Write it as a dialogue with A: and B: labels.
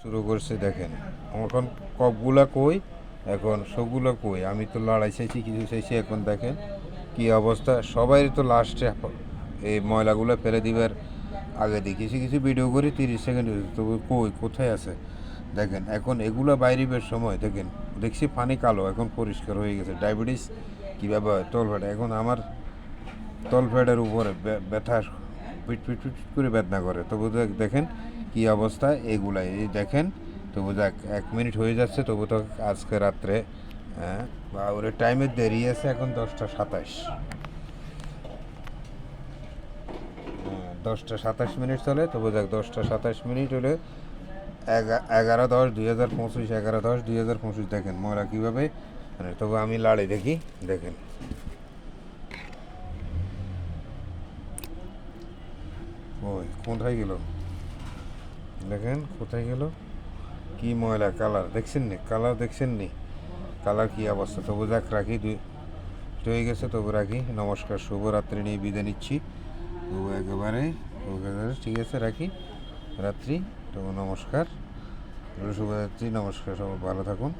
A: শুরু করছে দেখেন। এখন কপগুলা কই, এখন সবগুলো কই। আমি তো লড়াই চাইছি, কিছু চাইছি, এখন দেখেন কি অবস্থা। সবাই তো লাস্টে এই ময়লাগুলো ফেলে দিবার আগে দিই কিছু কিছু ভিডিও করি 30 সেকেন্ড, তবু কই কোথায় আছে দেখেন। এখন এগুলো বাইরিবের সময় দেখেন দেখছি পানি কালো, এখন পরিষ্কার হয়ে গেছে। ডায়াবেটিস কীভাবে হয়, তলফেট। এখন আমার তলফেটের উপরে ব্যথা, পিট পিট পিট করে বেদনা করে। তবু দেখেন কি অবস্থা এগুলাই, এই দেখেন। তবু যাক 1 মিনিট হয়ে যাচ্ছে, তবু তো আজকে রাত্রে বা ওর টাইমের দেরি আছে। এখন 10টা 27, 10টা 27 মিনিট চলে। তবু যাক 10টা 27 মিনিট হলে 11/10/2025, 11/10/2025 দেখেন ময়লা কীভাবে। মানে তবু আমি লাড়ি দেখি, দেখেন ওই কোথায় গেল, দেখেন কোথায় গেল, কি ময়লা কালার দেখছেন নি, কালার দেখছেন নি, কালার কি অবস্থা। তবু যাক রাখি, হয়ে গেছে, তবু রাখি। নমস্কার, শুভরাত্রি নিয়ে বিদায় নিচ্ছি। তবু একেবারে ঠিক আছে, রাখি রাত্রি। তবু নমস্কার, শুভরাত্রি, নমস্কার, সবাই ভালো থাকুন।